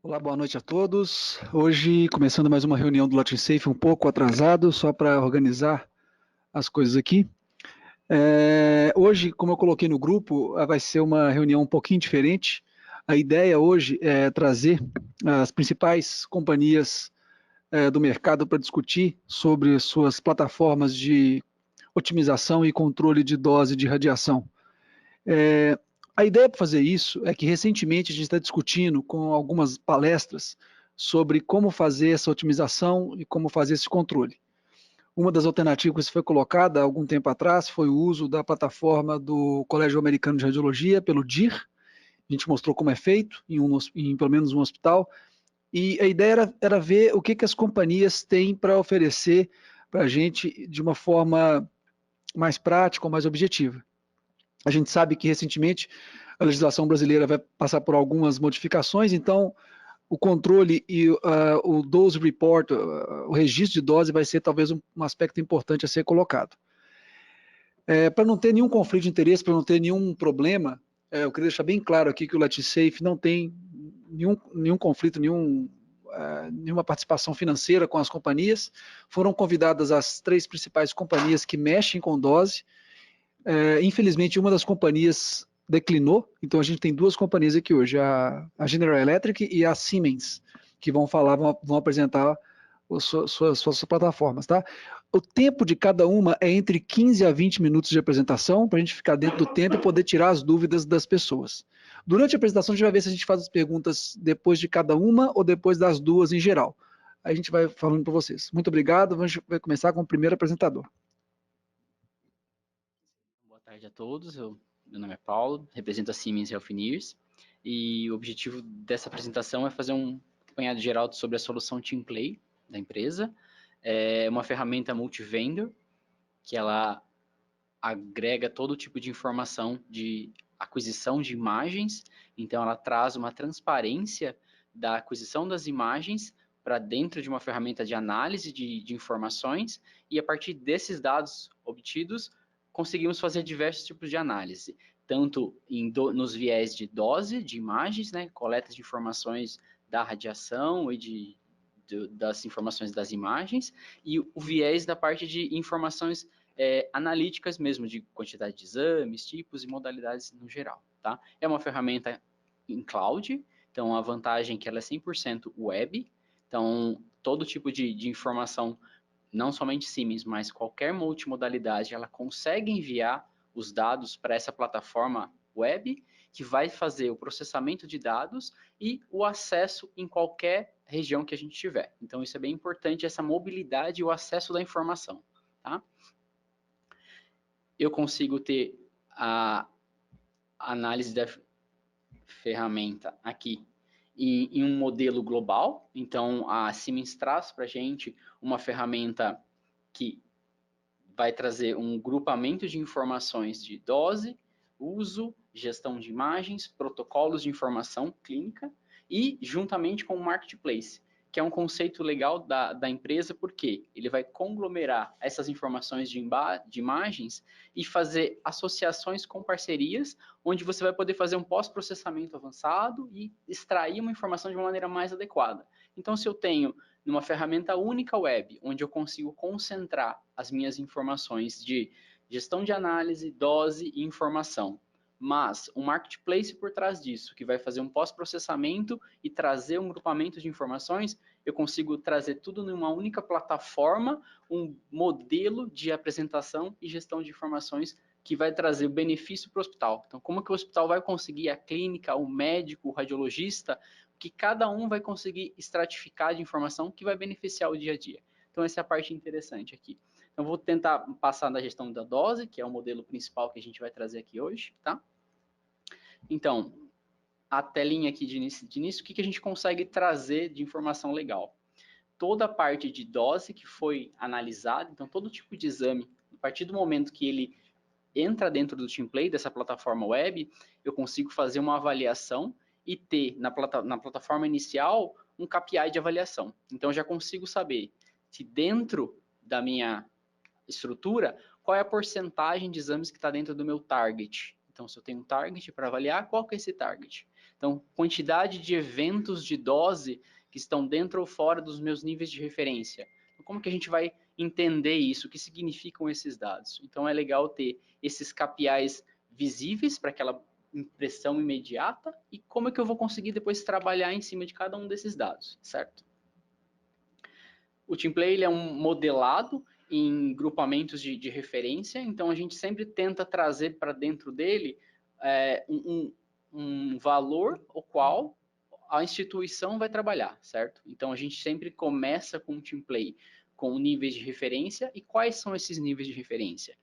Olá, boa noite a todos. Hoje, começando mais uma reunião do LatinSafe, um pouco atrasado, só para organizar as coisas aqui. Hoje, como eu coloquei no grupo, vai ser uma reunião um pouquinho diferente. A ideia hoje é trazer as principais companhias do mercado para discutir sobre suas plataformas de otimização e controle de dose de radiação. A ideia para fazer isso é que recentemente a gente está discutindo com algumas palestras sobre como fazer essa otimização e como fazer esse controle. Uma das alternativas que foi colocada há algum tempo atrás foi o uso da plataforma do Colégio Americano de Radiologia, pelo DIR. A gente mostrou como é feito em pelo menos um hospital. E a ideia era ver o que as companhias têm para oferecer para a gente de uma forma mais prática ou mais objetiva. A gente sabe que recentemente a legislação brasileira vai passar por algumas modificações, então o controle e o dose report, o registro de dose vai ser talvez um aspecto importante a ser colocado. Para não ter nenhum conflito de interesse, para não ter nenhum problema, eu queria deixar bem claro aqui que o LatinSafe não tem nenhum conflito, nenhuma participação financeira com as companhias. Foram convidadas as 3 principais companhias que mexem com dose. Infelizmente, uma das companhias declinou, então a gente tem 2 companhias aqui hoje, a General Electric e a Siemens, que vão apresentar suas plataformas, tá? O tempo de cada uma é entre 15 a 20 minutos de apresentação, para a gente ficar dentro do tempo e poder tirar as dúvidas das pessoas. Durante a apresentação, a gente vai ver se a gente faz as perguntas depois de cada uma ou depois das 2 em geral. Aí a gente vai falando para vocês. Muito obrigado, a gente vai começar com o primeiro apresentador. Boa tarde a todos, meu nome é Paulo, represento a Siemens Healthineers e o objetivo dessa apresentação é fazer um apanhado geral sobre a solução TeamPlay da empresa. É uma ferramenta multivendor que ela agrega todo tipo de informação de aquisição de imagens, então ela traz uma transparência da aquisição das imagens para dentro de uma ferramenta de análise de informações e a partir desses dados obtidos conseguimos fazer diversos tipos de análise, tanto nos viés de dose de imagens, né, coleta de informações da radiação e das informações das imagens, e o viés da parte de informações analíticas mesmo, de quantidade de exames, tipos e modalidades no geral. Tá? É uma ferramenta em cloud, então a vantagem é que ela é 100% web, então todo tipo de informação, não somente Siemens, mas qualquer multimodalidade, ela consegue enviar os dados para essa plataforma web, que vai fazer o processamento de dados e o acesso em qualquer região que a gente tiver. Então isso é bem importante, essa mobilidade e o acesso da informação. Tá? Eu consigo ter a análise da ferramenta aqui em um modelo global. Então, a Siemens traz para a gente uma ferramenta que vai trazer um grupamento de informações de dose, uso, gestão de imagens, protocolos de informação clínica e juntamente com o Marketplace, que é um conceito legal da empresa, porque ele vai conglomerar essas informações de imagens e fazer associações com parcerias, onde você vai poder fazer um pós-processamento avançado e extrair uma informação de uma maneira mais adequada. Então, se eu tenho numa ferramenta única web, onde eu consigo concentrar as minhas informações de gestão de análise, dose e informação, mas um marketplace por trás disso, que vai fazer um pós-processamento e trazer um grupamento de informações, eu consigo trazer tudo numa única plataforma, um modelo de apresentação e gestão de informações que vai trazer o benefício para o hospital. Então, como que o hospital vai conseguir, a clínica, o médico, o radiologista, que cada um vai conseguir estratificar de informação que vai beneficiar o dia a dia. Então, essa é a parte interessante aqui. Então, vou tentar passar da gestão da dose, que é o modelo principal que a gente vai trazer aqui hoje, tá? Então, a telinha aqui de início, o que a gente consegue trazer de informação legal? Toda a parte de dose que foi analisada, então todo tipo de exame, a partir do momento que ele entra dentro do TeamPlay, dessa plataforma web, eu consigo fazer uma avaliação e ter na plataforma inicial um KPI de avaliação. Então, eu já consigo saber se dentro da minha estrutura, qual é a porcentagem de exames que está dentro do meu target. Então, se eu tenho um target para avaliar, qual que é esse target? Então, quantidade de eventos de dose que estão dentro ou fora dos meus níveis de referência. Então, como que a gente vai entender isso? O que significam esses dados? Então, é legal ter esses KPIs visíveis para aquela impressão imediata e como é que eu vou conseguir depois trabalhar em cima de cada um desses dados, certo? O Teamplay ele é um modelado em grupamentos de referência, então a gente sempre tenta trazer para dentro dele um valor o qual a instituição vai trabalhar, certo? Então a gente sempre começa com o Teamplay com níveis de referência. E quais são esses níveis de referência?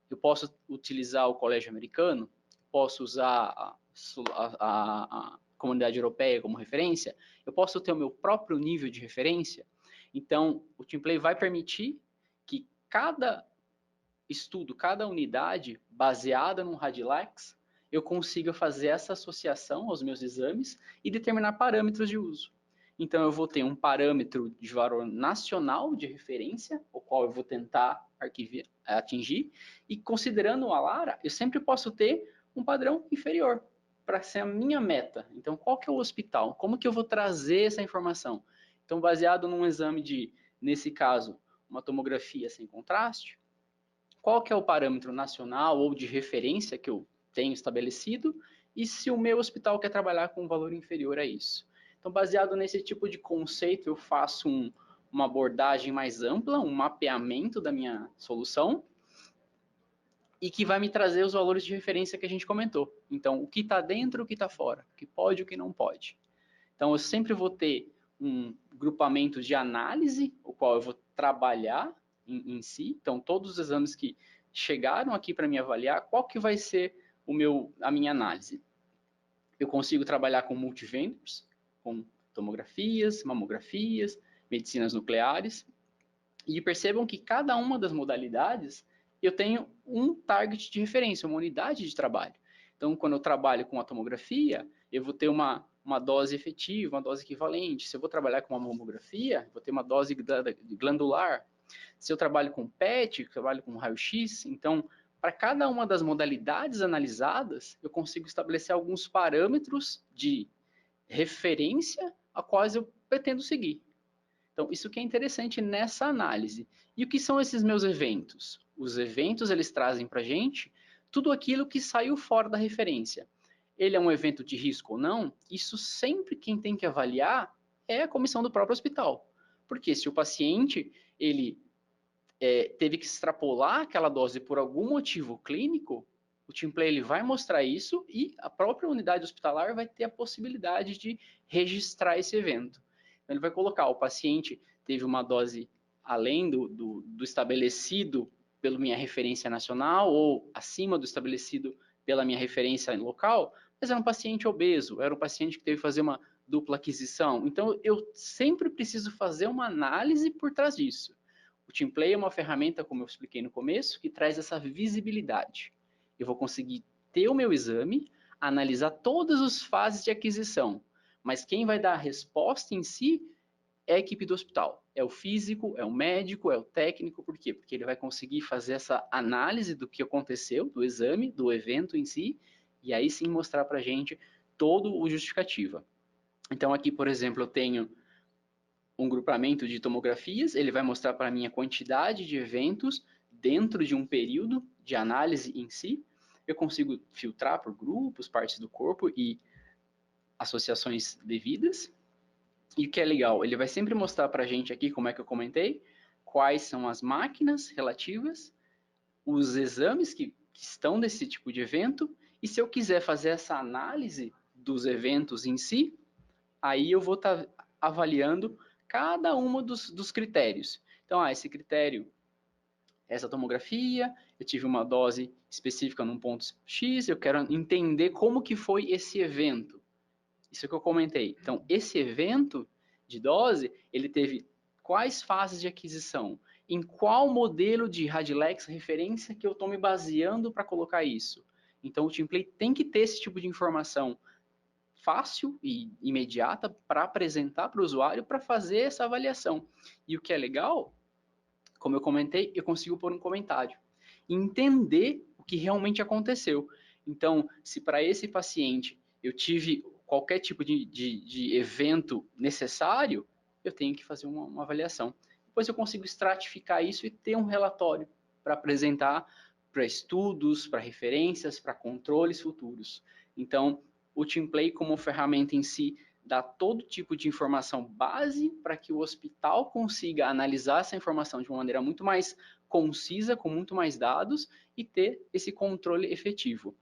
Eu posso utilizar o colégio americano, posso usar a comunidade europeia como referência, eu posso ter o meu próprio nível de referência. Então, o Teamplay vai permitir que cada estudo, cada unidade baseada num Radilex, eu consiga fazer essa associação aos meus exames e determinar parâmetros de uso. Então, eu vou ter um parâmetro de valor nacional de referência, o qual eu vou tentar atingir, e considerando o ALARA, eu sempre posso ter um padrão inferior, para ser a minha meta. Então, qual que é o hospital? Como que eu vou trazer essa informação? Então, baseado num exame de, nesse caso, uma tomografia sem contraste, qual que é o parâmetro nacional ou de referência que eu tenho estabelecido e se o meu hospital quer trabalhar com um valor inferior a isso. Então, baseado nesse tipo de conceito, eu faço uma abordagem mais ampla, um mapeamento da minha solução e que vai me trazer os valores de referência que a gente comentou. Então, o que está dentro, o que está fora, o que pode e o que não pode. Então, eu sempre vou ter um grupamento de análise, o qual eu vou trabalhar em si. Então, todos os exames que chegaram aqui para me avaliar, qual que vai ser a minha análise? Eu consigo trabalhar com multivendors, com tomografias, mamografias, medicinas nucleares, e percebam que cada uma das modalidades eu tenho um target de referência, uma unidade de trabalho. Então, quando eu trabalho com a tomografia, eu vou ter uma dose efetiva, uma dose equivalente. Se eu vou trabalhar com uma mamografia, vou ter uma dose glandular. Se eu trabalho com PET, trabalho com raio-x, então, para cada uma das modalidades analisadas, eu consigo estabelecer alguns parâmetros de referência a quais eu pretendo seguir. Então, isso que é interessante nessa análise. E o que são esses meus eventos? Os eventos, eles trazem para a gente tudo aquilo que saiu fora da referência. Ele é um evento de risco ou não? Isso sempre quem tem que avaliar é a comissão do próprio hospital. Porque se o paciente, ele teve que extrapolar aquela dose por algum motivo clínico, o Teamplay ele vai mostrar isso e a própria unidade hospitalar vai ter a possibilidade de registrar esse evento. Então, ele vai colocar, o paciente teve uma dose além do estabelecido pela minha referência nacional ou acima do estabelecido pela minha referência local, mas era um paciente obeso, era um paciente que teve que fazer uma dupla aquisição. Então, eu sempre preciso fazer uma análise por trás disso. O Teamplay é uma ferramenta, como eu expliquei no começo, que traz essa visibilidade. Eu vou conseguir ter o meu exame, analisar todas as fases de aquisição, mas quem vai dar a resposta em si é a equipe do hospital. É o físico, é o médico, é o técnico. Por quê? Porque ele vai conseguir fazer essa análise do que aconteceu, do exame, do evento em si, e aí sim mostrar para a gente todo o justificativa. Então aqui, por exemplo, eu tenho um grupamento de tomografias, ele vai mostrar para mim a quantidade de eventos dentro de um período de análise em si. Eu consigo filtrar por grupos, partes do corpo e associações devidas. E o que é legal, ele vai sempre mostrar para a gente aqui, como é que eu comentei, quais são as máquinas relativas, os exames que estão nesse tipo de evento, e se eu quiser fazer essa análise dos eventos em si, aí eu vou estar avaliando cada um dos critérios. Então, esse critério, essa tomografia, eu tive uma dose específica num ponto X, eu quero entender como que foi esse evento. Isso que eu comentei. Então, esse evento de dose, ele teve quais fases de aquisição? Em qual modelo de Radilex referência que eu estou me baseando para colocar isso? Então, o Teamplay tem que ter esse tipo de informação fácil e imediata para apresentar para o usuário para fazer essa avaliação. E o que é legal, como eu comentei, eu consigo pôr um comentário. entender o que realmente aconteceu. Então, se para esse paciente eu tive qualquer tipo de evento necessário, eu tenho que fazer uma avaliação. Depois eu consigo estratificar isso e ter um relatório para apresentar para estudos, para referências, para controles futuros. Então, o TeamPlay como ferramenta em si dá todo tipo de informação base para que o hospital consiga analisar essa informação de uma maneira muito mais concisa, com muito mais dados e ter esse controle efetivo.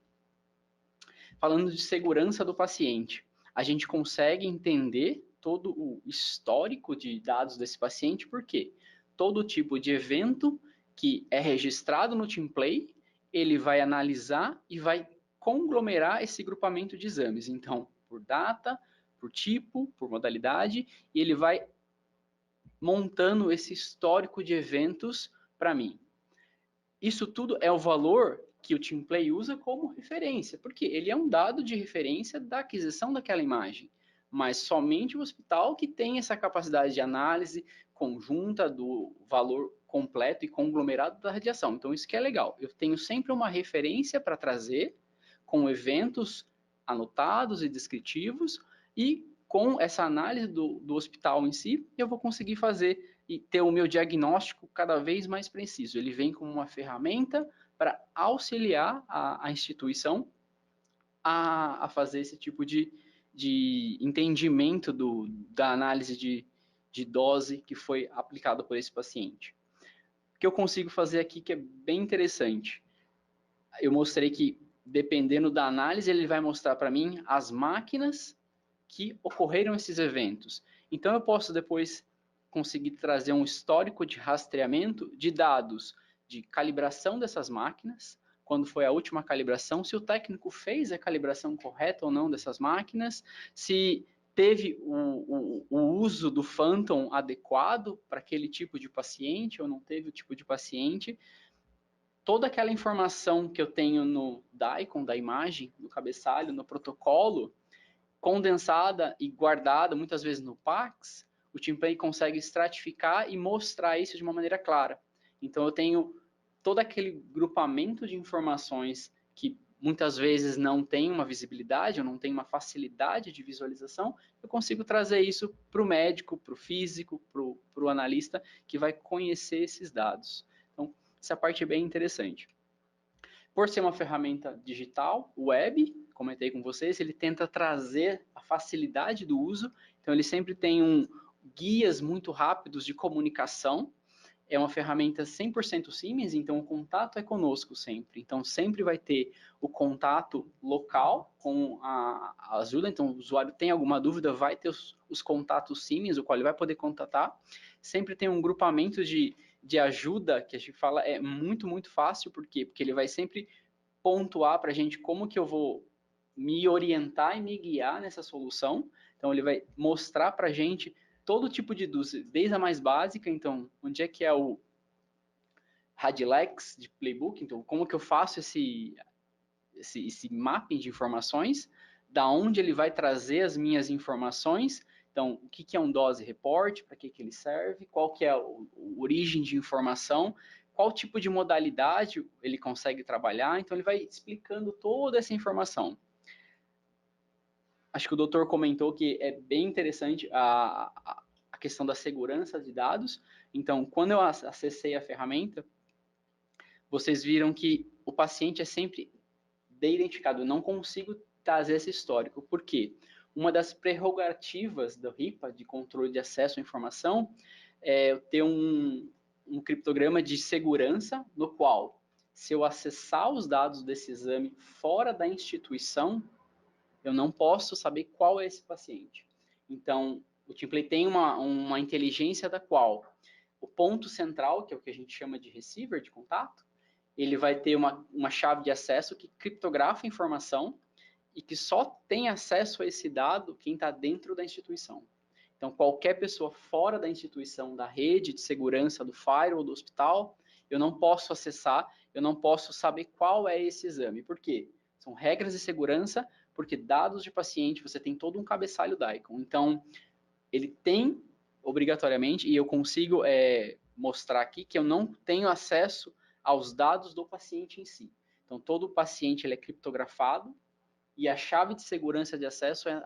Falando de segurança do paciente, a gente consegue entender todo o histórico de dados desse paciente, porque todo tipo de evento que é registrado no TeamPlay, ele vai analisar e vai conglomerar esse grupamento de exames. Então, por data, por tipo, por modalidade, e ele vai montando esse histórico de eventos para mim. Isso tudo é o valor que o TeamPlay usa como referência, porque ele é um dado de referência da aquisição daquela imagem, mas somente o hospital que tem essa capacidade de análise conjunta do valor completo e conglomerado da radiação. Então isso que é legal. Eu tenho sempre uma referência para trazer com eventos anotados e descritivos e com essa análise do hospital em si, eu vou conseguir fazer e ter o meu diagnóstico cada vez mais preciso. Ele vem como uma ferramenta para auxiliar a instituição a fazer esse tipo de entendimento da análise de dose que foi aplicada por esse paciente. O que eu consigo fazer aqui que é bem interessante. Eu mostrei que, dependendo da análise, ele vai mostrar para mim as máquinas que ocorreram esses eventos. Então, eu posso depois conseguir trazer um histórico de rastreamento de dados de calibração dessas máquinas, quando foi a última calibração, se o técnico fez a calibração correta ou não dessas máquinas, se teve o uso do Phantom adequado para aquele tipo de paciente ou não teve o tipo de paciente. Toda aquela informação que eu tenho no DICOM, da imagem, no cabeçalho, no protocolo, condensada e guardada muitas vezes no PACS, o TeamPlay consegue estratificar e mostrar isso de uma maneira clara. Então eu tenho todo aquele grupamento de informações que muitas vezes não tem uma visibilidade, ou não tem uma facilidade de visualização, eu consigo trazer isso para o médico, para o físico, para o analista, que vai conhecer esses dados. Então, essa parte é bem interessante. Por ser uma ferramenta digital, web, comentei com vocês, ele tenta trazer a facilidade do uso, então ele sempre tem guias muito rápidos de comunicação, é uma ferramenta 100% Siemens, então o contato é conosco sempre. Então sempre vai ter o contato local com a ajuda, então o usuário tem alguma dúvida, vai ter os contatos Siemens, o qual ele vai poder contatar. Sempre tem um grupamento de ajuda, que a gente fala é muito, muito fácil, por quê? Porque ele vai sempre pontuar para a gente como que eu vou me orientar e me guiar nessa solução. Então ele vai mostrar para a gente todo tipo de dúvida, desde a mais básica, então, onde é que é o Radilex de Playbook, então, como que eu faço esse mapping de informações, da onde ele vai trazer as minhas informações, então, o que é um dose report, para que ele serve, qual que é a origem de informação, qual tipo de modalidade ele consegue trabalhar, então ele vai explicando toda essa informação. Acho que o doutor comentou que é bem interessante a questão da segurança de dados. Então, quando eu acessei a ferramenta, vocês viram que o paciente é sempre identificado. Eu não consigo trazer esse histórico. Por quê? Uma das prerrogativas do RIPA, de controle de acesso à informação, é ter um criptograma de segurança, no qual, se eu acessar os dados desse exame fora da instituição, eu não posso saber qual é esse paciente. Então, o TeamPlay tem uma inteligência da qual o ponto central, que é o que a gente chama de receiver de contato, ele vai ter uma chave de acesso que criptografa a informação e que só tem acesso a esse dado quem está dentro da instituição. Então, qualquer pessoa fora da instituição, da rede de segurança, do firewall, do hospital, eu não posso acessar, eu não posso saber qual é esse exame. Por quê? São regras de segurança, porque dados de paciente, você tem todo um cabeçalho DICOM. Então, ele tem, obrigatoriamente, e eu consigo mostrar aqui que eu não tenho acesso aos dados do paciente em si. Então, todo paciente ele é criptografado e a chave de segurança de acesso é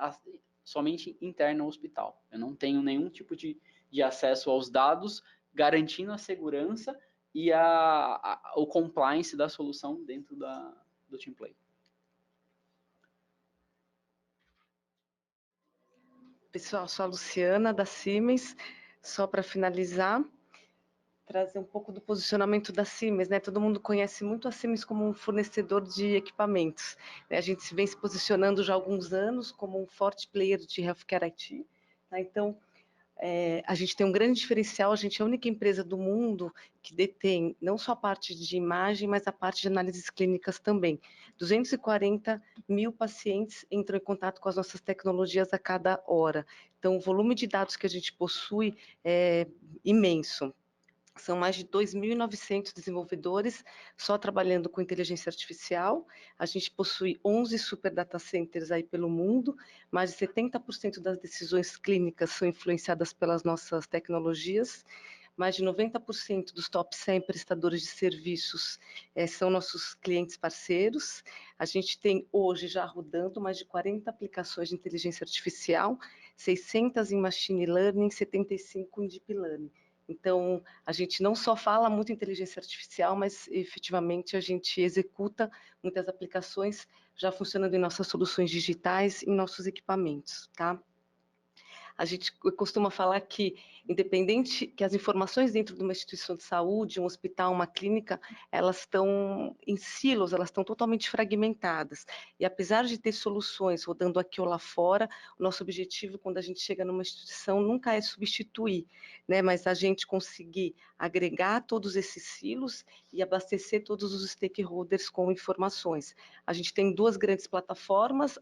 somente interna ao hospital. Eu não tenho nenhum tipo de acesso aos dados, garantindo a segurança e o compliance da solução dentro do TeamPlay. Pessoal, sou a Luciana, da Siemens. Só para finalizar, trazer um pouco do posicionamento da Siemens, né? Todo mundo conhece muito a Siemens como um fornecedor de equipamentos. A gente vem se posicionando já há alguns anos como um forte player de healthcare IT. Tá? Então, a gente tem um grande diferencial, a gente é a única empresa do mundo que detém não só a parte de imagem, mas a parte de análises clínicas também. 240 mil pacientes entram em contato com as nossas tecnologias a cada hora. Então, o volume de dados que a gente possui é imenso. São mais de 2.900 desenvolvedores só trabalhando com inteligência artificial. A gente possui 11 super data centers aí pelo mundo. Mais de 70% das decisões clínicas são influenciadas pelas nossas tecnologias. Mais de 90% dos top 100 prestadores de serviços são nossos clientes parceiros. A gente tem hoje já rodando mais de 40 aplicações de inteligência artificial, 600 em machine learning, 75 em deep learning. Então, a gente não só fala muito em inteligência artificial, mas efetivamente a gente executa muitas aplicações já funcionando em nossas soluções digitais, em nossos equipamentos, tá? A gente costuma falar que, independente que as informações dentro de uma instituição de saúde, um hospital, uma clínica, elas estão em silos, elas estão totalmente fragmentadas. E apesar de ter soluções rodando aqui ou lá fora, o nosso objetivo, quando a gente chega numa instituição, nunca é substituir, né? Mas a gente conseguir agregar todos esses silos e abastecer todos os stakeholders com informações. A gente tem duas grandes plataformas,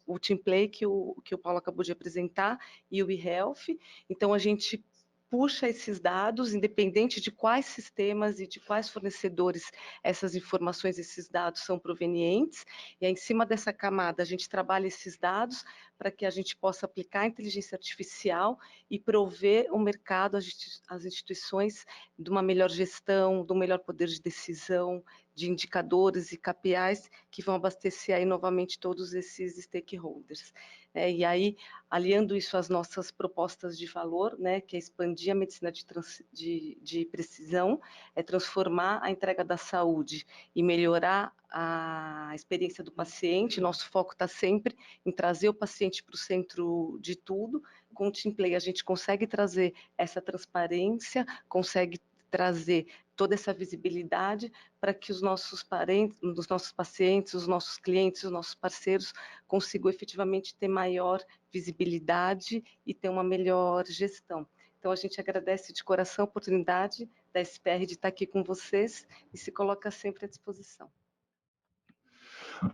o TeamPlay, que o Paulo acabou de apresentar, e o eHealth. Então, a gente puxa esses dados, independente de quais sistemas e de quais fornecedores essas informações, esses dados são provenientes, e aí, em cima dessa camada a gente trabalha esses dados para que a gente possa aplicar a inteligência artificial e prover o mercado, as instituições, de uma melhor gestão, de um melhor poder de decisão, de indicadores e KPIs que vão abastecer aí novamente todos esses stakeholders. E aí, aliando isso às nossas propostas de valor, né, que é expandir a medicina de precisão, é transformar a entrega da saúde e melhorar a experiência do paciente. Nosso foco está sempre em trazer o paciente para o centro de tudo. Com o TeamPlay a gente consegue trazer essa transparência, consegue trazer toda essa visibilidade para que os nossos parentes, os nossos pacientes, os nossos clientes, os nossos parceiros consigam efetivamente ter maior visibilidade e ter uma melhor gestão. Então, a gente agradece de coração a oportunidade da SPR de estar aqui com vocês e se coloca sempre à disposição.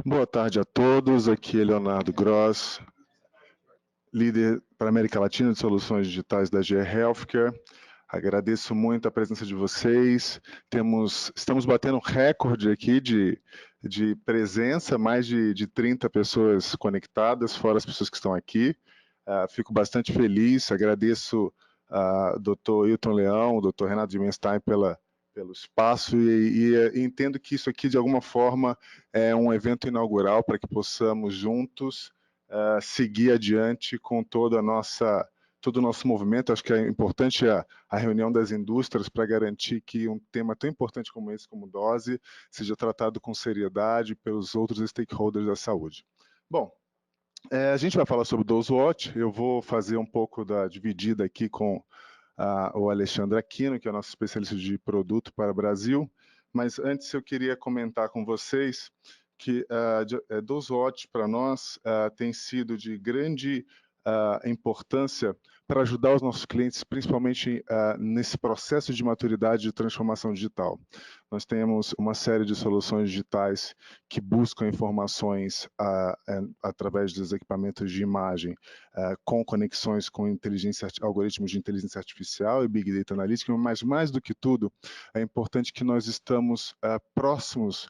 Boa tarde a todos, aqui é Leonardo Gross, líder para a América Latina de soluções digitais da GE Healthcare. Agradeço muito a presença de vocês. Estamos batendo recorde aqui de presença, mais de 30 pessoas conectadas, fora as pessoas que estão aqui. Fico bastante feliz, agradeço ao Dr. Hilton Leão, ao Dr. Renato Dimenstein pelo espaço e entendo que isso aqui, de alguma forma, é um evento inaugural para que possamos juntos seguir adiante com todo o nosso movimento. Acho que é importante a reunião das indústrias para garantir que um tema tão importante como esse, como dose, seja tratado com seriedade pelos outros stakeholders da saúde. Bom, a gente vai falar sobre o DoseWatch. Eu vou fazer um pouco da dividida aqui com o Alexandre Aquino, que é o nosso especialista de produto para o Brasil. Mas antes eu queria comentar com vocês que DoseWatch para nós tem sido de grande importância para ajudar os nossos clientes, principalmente nesse processo de maturidade de transformação digital. Nós temos uma série de soluções digitais que buscam informações através dos equipamentos de imagem, com conexões com algoritmos de inteligência artificial e Big Data Analytics, mas mais do que tudo, é importante que nós estamos próximos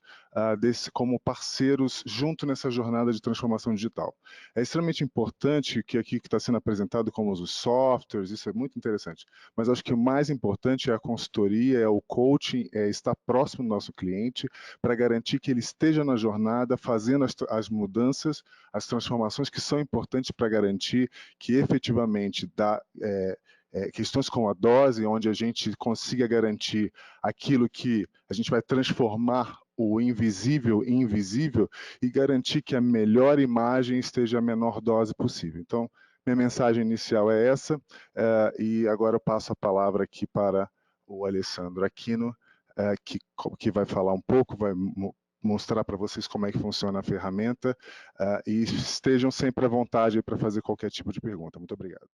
como parceiros junto nessa jornada de transformação digital. É extremamente importante que aqui que está sendo apresentado como os softwares, isso é muito interessante. Mas acho que o mais importante é a consultoria, é o coaching, é estar próximo do nosso cliente para garantir que ele esteja na jornada, fazendo as mudanças, as transformações que são importantes para garantir que efetivamente questões como a dose, onde a gente consiga garantir aquilo que a gente vai transformar o invisível em invisível e garantir que a melhor imagem esteja a menor dose possível. Então, minha mensagem inicial é essa, e agora eu passo a palavra aqui para o Alessandro Aquino, que vai falar um pouco, vai mostrar para vocês como é que funciona a ferramenta, e estejam sempre à vontade para fazer qualquer tipo de pergunta. Muito obrigado.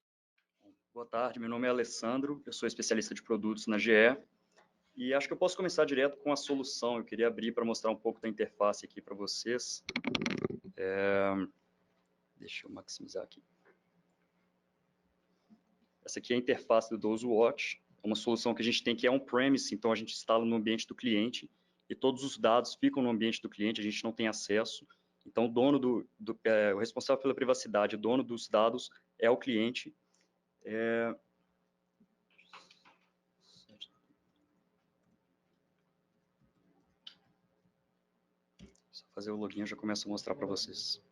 Boa tarde, meu nome é Alessandro, eu sou especialista de produtos na GE, e acho que eu posso começar direto com a solução. Eu queria abrir para mostrar um pouco da interface aqui para vocês. Deixa eu maximizar aqui. Essa aqui é a interface do DoseWatch, é uma solução que a gente tem que é on-premise, então a gente instala no ambiente do cliente, e todos os dados ficam no ambiente do cliente, a gente não tem acesso. Então, o dono o responsável pela privacidade, o dono dos dados é o cliente. Só fazer o login, eu já começo a mostrar para vocês.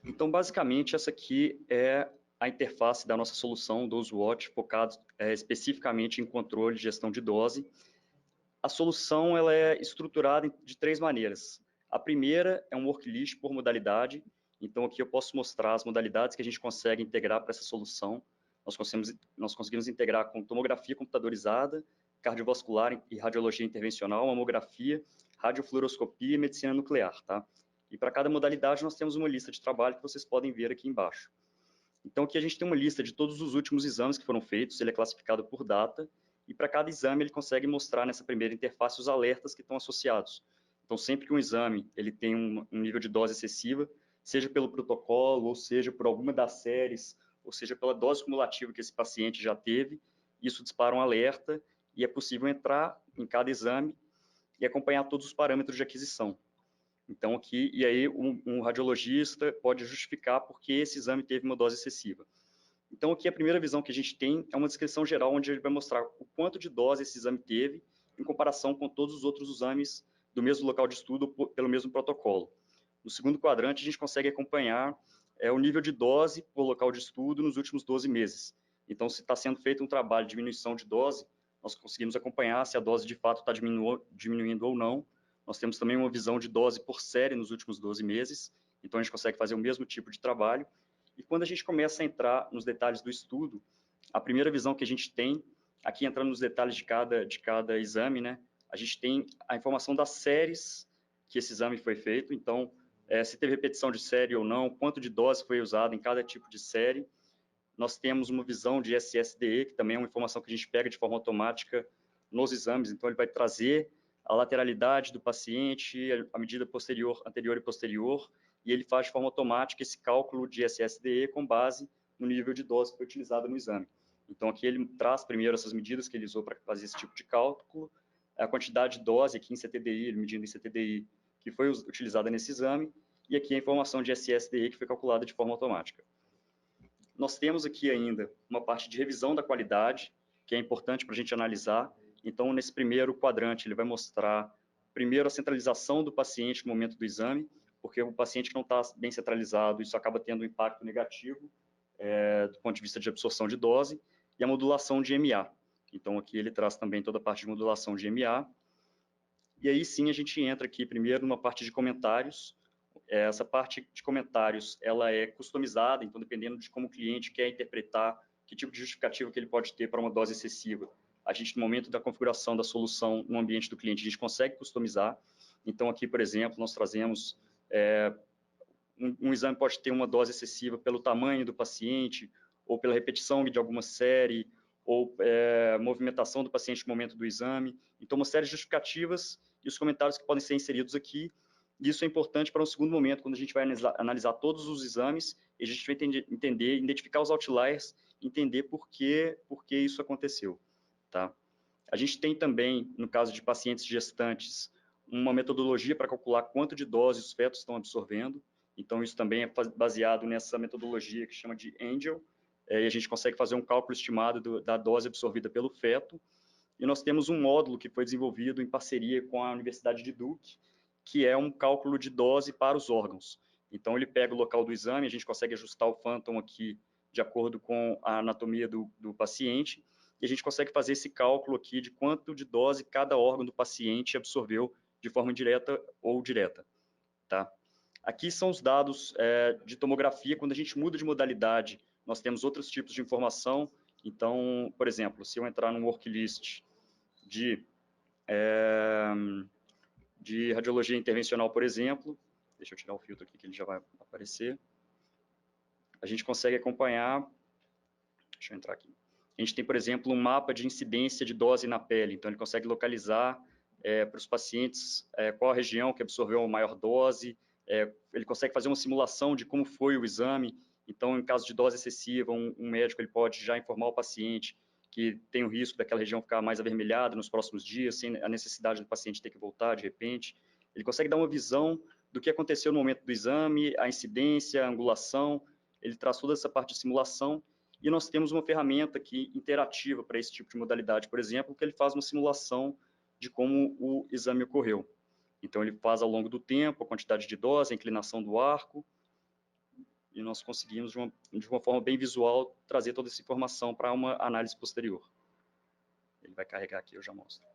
Então, basicamente, essa aqui é a interface da nossa solução DoseWatch, focado especificamente em controle e gestão de dose. A solução ela é estruturada de 3 maneiras. A primeira é um worklist por modalidade. Então, aqui eu posso mostrar as modalidades que a gente consegue integrar para essa solução. Nós conseguimos integrar com tomografia computadorizada, cardiovascular e radiologia intervencional, mamografia, radiofluoroscopia e medicina nuclear, tá? E para cada modalidade nós temos uma lista de trabalho que vocês podem ver aqui embaixo. Então aqui a gente tem uma lista de todos os últimos exames que foram feitos, ele é classificado por data, e para cada exame ele consegue mostrar nessa primeira interface os alertas que estão associados. Então sempre que um exame ele tem um nível de dose excessiva, seja pelo protocolo, ou seja por alguma das séries, ou seja pela dose cumulativa que esse paciente já teve, isso dispara um alerta e é possível entrar em cada exame e acompanhar todos os parâmetros de aquisição. Então, aqui, e aí um radiologista pode justificar porque esse exame teve uma dose excessiva. Então, aqui a primeira visão que a gente tem é uma descrição geral, onde ele vai mostrar o quanto de dose esse exame teve, em comparação com todos os outros exames do mesmo local de estudo, pelo mesmo protocolo. No segundo quadrante, a gente consegue acompanhar o nível de dose por local de estudo nos últimos 12 meses. Então, se está sendo feito um trabalho de diminuição de dose, nós conseguimos acompanhar se a dose de fato está diminuindo ou não. Nós temos também uma visão de dose por série nos últimos 12 meses, então a gente consegue fazer o mesmo tipo de trabalho. E quando a gente começa a entrar nos detalhes do estudo, a primeira visão que a gente tem, aqui entrando nos detalhes de cada exame, né, a gente tem a informação das séries que esse exame foi feito, então, se teve repetição de série ou não, quanto de dose foi usado em cada tipo de série. Nós temos uma visão de SSDE, que também é uma informação que a gente pega de forma automática nos exames, então ele vai trazer a lateralidade do paciente, a medida anterior e posterior, e ele faz de forma automática esse cálculo de SSDE com base no nível de dose que foi utilizado no exame. Então, aqui ele traz primeiro essas medidas que ele usou para fazer esse tipo de cálculo, a quantidade de dose aqui em CTDI, ele medindo em CTDI, que foi utilizada nesse exame, e aqui a informação de SSDE que foi calculada de forma automática. Nós temos aqui ainda uma parte de revisão da qualidade, que é importante para a gente analisar. Então, nesse primeiro quadrante, ele vai mostrar, primeiro, a centralização do paciente no momento do exame, porque o paciente que não está bem centralizado, isso acaba tendo um impacto negativo do ponto de vista de absorção de dose, e a modulação de MA. Então, aqui ele traz também toda a parte de modulação de MA. E aí, sim, a gente entra aqui primeiro numa parte de comentários. Essa parte de comentários, ela é customizada, então, dependendo de como o cliente quer interpretar, que tipo de justificativa que ele pode ter para uma dose excessiva. A gente, no momento da configuração da solução no ambiente do cliente, a gente consegue customizar. Então, aqui, por exemplo, nós trazemos um exame pode ter uma dose excessiva pelo tamanho do paciente, ou pela repetição de alguma série, ou movimentação do paciente no momento do exame. Então, uma série de justificativas e os comentários que podem ser inseridos aqui. Isso é importante para um segundo momento, quando a gente vai analisar todos os exames, e a gente vai entender, identificar os outliers, entender por que isso aconteceu, tá? A gente tem também, no caso de pacientes gestantes, uma metodologia para calcular quanto de dose os fetos estão absorvendo. Então, isso também é baseado nessa metodologia que chama de Angel, e a gente consegue fazer um cálculo estimado da dose absorvida pelo feto. E nós temos um módulo que foi desenvolvido em parceria com a Universidade de Duke, que é um cálculo de dose para os órgãos. Então, ele pega o local do exame, a gente consegue ajustar o Phantom aqui de acordo com a anatomia do paciente, e a gente consegue fazer esse cálculo aqui de quanto de dose cada órgão do paciente absorveu de forma indireta ou direta, tá? Aqui são os dados de tomografia. Quando a gente muda de modalidade, nós temos outros tipos de informação. Então, por exemplo, se eu entrar num worklist de radiologia intervencional, por exemplo, deixa eu tirar o filtro aqui que ele já vai aparecer, a gente consegue acompanhar, deixa eu entrar aqui, a gente tem, por exemplo, um mapa de incidência de dose na pele, então ele consegue localizar para os pacientes qual a região que absorveu a maior dose, ele consegue fazer uma simulação de como foi o exame. Então, em caso de dose excessiva, um médico ele pode já informar o paciente que tem o risco daquela região ficar mais avermelhada nos próximos dias, sem a necessidade do paciente ter que voltar de repente. Ele consegue dar uma visão do que aconteceu no momento do exame, a incidência, a angulação, ele traz toda essa parte de simulação, e nós temos uma ferramenta aqui interativa para esse tipo de modalidade, por exemplo, que ele faz uma simulação de como o exame ocorreu. Então, ele faz ao longo do tempo a quantidade de dose, a inclinação do arco, e nós conseguimos, de uma forma bem visual, trazer toda essa informação para uma análise posterior. Ele vai carregar aqui, eu já mostro.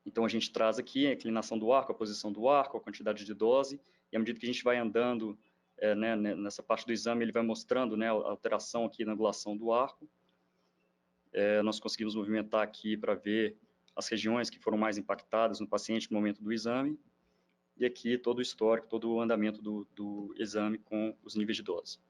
Então, a gente traz aqui a inclinação do arco, a posição do arco, a quantidade de dose, e à medida que a gente vai andando nessa parte do exame, ele vai mostrando a alteração aqui na angulação do arco. Nós conseguimos movimentar aqui para ver as regiões que foram mais impactadas no paciente no momento do exame, e aqui todo o histórico, todo o andamento do exame com os níveis de dose.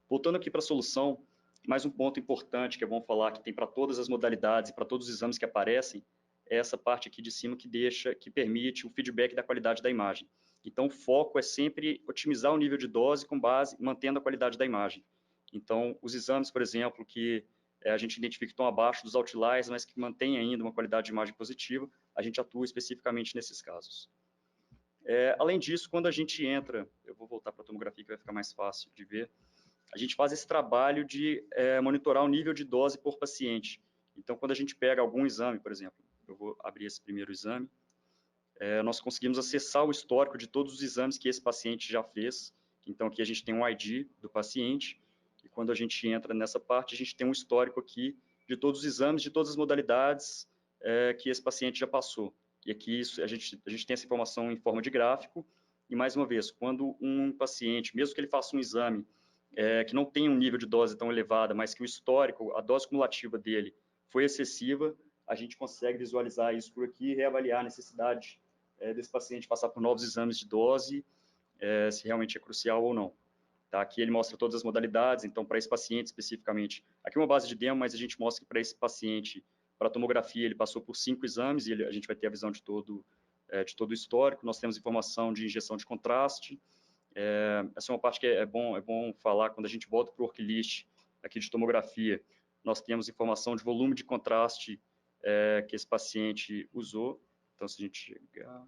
Voltando aqui para a solução, mais um ponto importante que é bom falar, que tem para todas as modalidades e para todos os exames que aparecem, é essa parte aqui de cima que permite o feedback da qualidade da imagem. Então, o foco é sempre otimizar o nível de dose com base, mantendo a qualidade da imagem. Então, os exames, por exemplo, que a gente identifica que estão abaixo dos outliers, mas que mantêm ainda uma qualidade de imagem positiva, a gente atua especificamente nesses casos. Além disso, quando a gente entra, eu vou voltar para a tomografia que vai ficar mais fácil de ver, a gente faz esse trabalho de monitorar o nível de dose por paciente. Então, quando a gente pega algum exame, por exemplo, eu vou abrir esse primeiro exame, nós conseguimos acessar o histórico de todos os exames que esse paciente já fez. Então, aqui a gente tem um ID do paciente, e quando a gente entra nessa parte, a gente tem um histórico aqui de todos os exames, de todas as modalidades que esse paciente já passou. E aqui a gente tem essa informação em forma de gráfico, e mais uma vez, quando um paciente, mesmo que ele faça um exame que não tem um nível de dose tão elevada, mas que o histórico, a dose cumulativa dele foi excessiva, a gente consegue visualizar isso por aqui e reavaliar a necessidade desse paciente passar por novos exames de dose, se realmente é crucial ou não. Tá? Aqui ele mostra todas as modalidades, então para esse paciente especificamente, aqui é uma base de demo, mas a gente mostra que para esse paciente, para a tomografia, ele passou por 5 exames, e a gente vai ter a visão de todo o histórico. Nós temos informação de injeção de contraste. Essa é uma parte que é bom falar, quando a gente volta para o worklist aqui de tomografia, nós temos informação de volume de contraste que esse paciente usou. Então, se a gente chegar...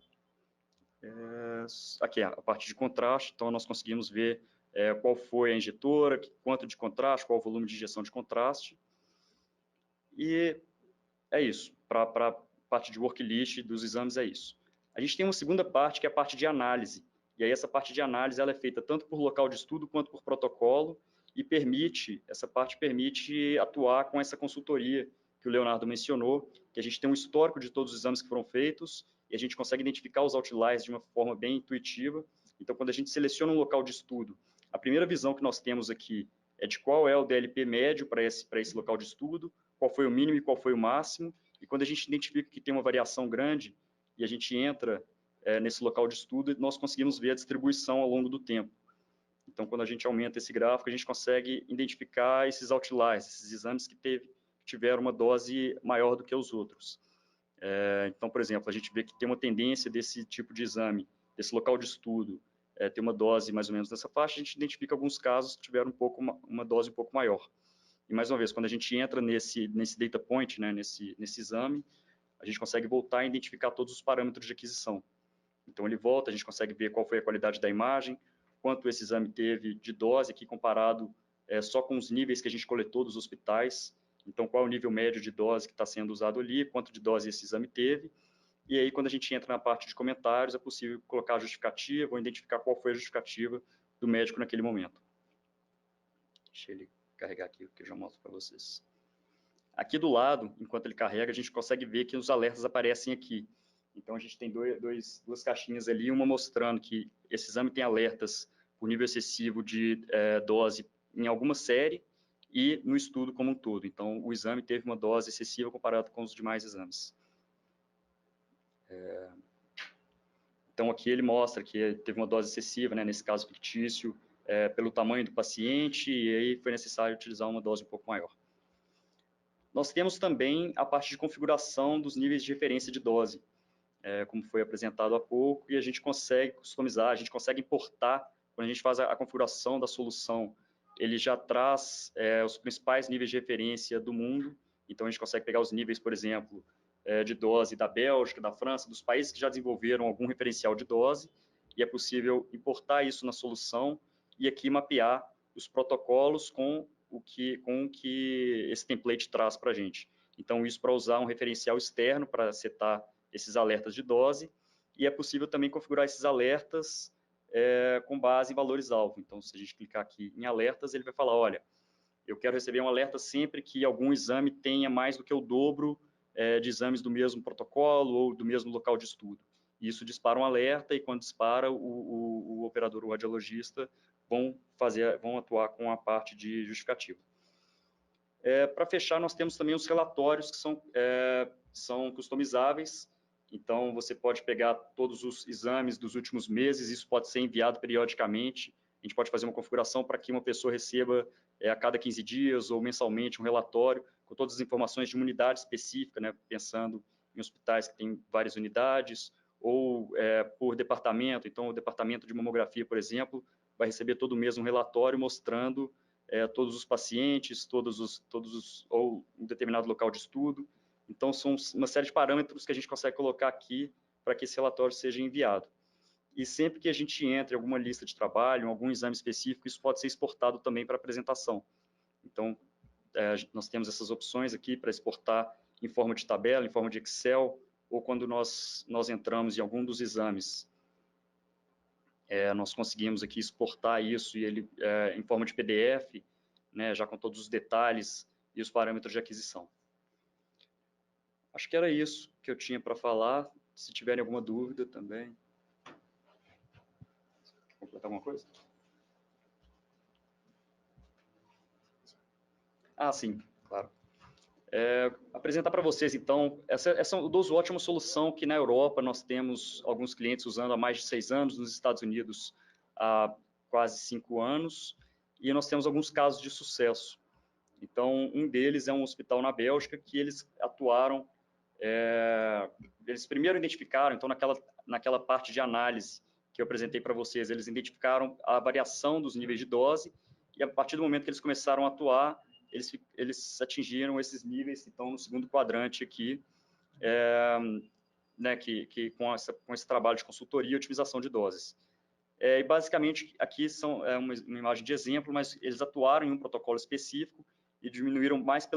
aqui, a parte de contraste, então nós conseguimos ver qual foi a injetora, quanto de contraste, qual o volume de injeção de contraste. E é isso. Para a parte de worklist dos exames é isso. A gente tem uma segunda parte, que é a parte de análise. E aí essa parte de análise ela é feita tanto por local de estudo quanto por protocolo, e essa parte permite atuar com essa consultoria que o Leonardo mencionou, que a gente tem um histórico de todos os exames que foram feitos, e a gente consegue identificar os outliers de uma forma bem intuitiva. Então, quando a gente seleciona um local de estudo, a primeira visão que nós temos aqui é de qual é o DLP médio para esse local de estudo, qual foi o mínimo e qual foi o máximo, e quando a gente identifica que tem uma variação grande, e a gente entra nesse local de estudo, nós conseguimos ver a distribuição ao longo do tempo. Então, quando a gente aumenta esse gráfico, a gente consegue identificar esses outliers, esses exames que tiveram uma dose maior do que os outros. Então, por exemplo, a gente vê que tem uma tendência desse tipo de exame, desse local de estudo, ter uma dose mais ou menos nessa faixa, a gente identifica alguns casos que tiveram uma dose um pouco maior. E, mais uma vez, quando a gente entra nesse data point, né, nesse exame, a gente consegue voltar e identificar todos os parâmetros de aquisição. Então, ele volta, a gente consegue ver qual foi a qualidade da imagem, quanto esse exame teve de dose, aqui comparado só com os níveis que a gente coletou dos hospitais. Então, qual é o nível médio de dose que está sendo usado ali, quanto de dose esse exame teve. E aí, quando a gente entra na parte de comentários, é possível colocar a justificativa ou identificar qual foi a justificativa do médico naquele momento. Deixa ele carregar aqui, que eu já mostro para vocês. Aqui do lado, enquanto ele carrega, a gente consegue ver que os alertas aparecem aqui. Então, a gente tem duas caixinhas ali, uma mostrando que esse exame tem alertas por nível excessivo de dose em alguma série e no estudo como um todo. Então, o exame teve uma dose excessiva comparado com os demais exames. Então, aqui ele mostra que teve uma dose excessiva, né, nesse caso fictício, pelo tamanho do paciente, e aí foi necessário utilizar uma dose um pouco maior. Nós temos também a parte de configuração dos níveis de referência de dose, como foi apresentado há pouco, e a gente consegue customizar, a gente consegue importar, quando a gente faz a configuração da solução, ele já traz os principais níveis de referência do mundo, então a gente consegue pegar os níveis, por exemplo, de dose da Bélgica, da França, dos países que já desenvolveram algum referencial de dose, e é possível importar isso na solução e aqui mapear os protocolos com o que esse template traz para a gente. Então, isso para usar um referencial externo para setar esses alertas de dose, e é possível também configurar esses alertas com base em valores-alvo. Então, se a gente clicar aqui em alertas, ele vai falar, olha, eu quero receber um alerta sempre que algum exame tenha mais do que o dobro de exames do mesmo protocolo ou do mesmo local de estudo. Isso dispara um alerta, e quando dispara, o operador, o radiologista, vão atuar com a parte de justificativa. Para fechar, nós temos também os relatórios que são customizáveis. Então, você pode pegar todos os exames dos últimos meses, isso pode ser enviado periodicamente. A gente pode fazer uma configuração para que uma pessoa receba a cada 15 dias ou mensalmente um relatório com todas as informações de uma unidade específica, né, pensando em hospitais que têm várias unidades, ou por departamento. Então, o departamento de mamografia, por exemplo, vai receber todo mês um relatório mostrando todos os pacientes, ou um determinado local de estudo. Então, são uma série de parâmetros que a gente consegue colocar aqui para que esse relatório seja enviado. E sempre que a gente entra em alguma lista de trabalho, em algum exame específico, isso pode ser exportado também para apresentação. Então, nós temos essas opções aqui para exportar em forma de tabela, em forma de Excel, ou quando nós entramos em algum dos exames, nós conseguimos aqui exportar isso e ele em forma de PDF, né, já com todos os detalhes e os parâmetros de aquisição. Acho que era isso que eu tinha para falar. Se tiverem alguma dúvida também. Quer completar alguma coisa? Ah, sim, claro. Apresentar para vocês, então, o DoseWatch é uma solução que na Europa nós temos alguns clientes usando há mais de 6 anos, nos Estados Unidos há quase 5 anos, e nós temos alguns casos de sucesso. Então, um deles é um hospital na Bélgica que eles atuaram, eles primeiro identificaram, então naquela parte de análise que eu apresentei para vocês, eles identificaram a variação dos níveis de dose, e a partir do momento que eles começaram a atuar, eles atingiram esses níveis que estão no segundo quadrante aqui, né, com esse trabalho de consultoria e otimização de doses. E basicamente, aqui são uma imagem de exemplo, mas eles atuaram em um protocolo específico e diminuíram quase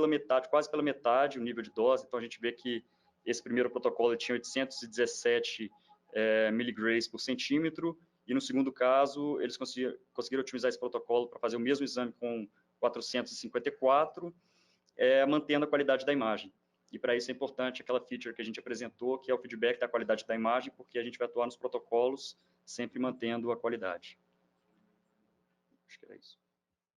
pela metade o nível de dose. Então, a gente vê que esse primeiro protocolo tinha 817 miligramas por centímetro, e no segundo caso, eles conseguiram otimizar esse protocolo para fazer o mesmo exame com 454, mantendo a qualidade da imagem. E para isso é importante aquela feature que a gente apresentou, que é o feedback da qualidade da imagem, porque a gente vai atuar nos protocolos sempre mantendo a qualidade. Acho que era isso.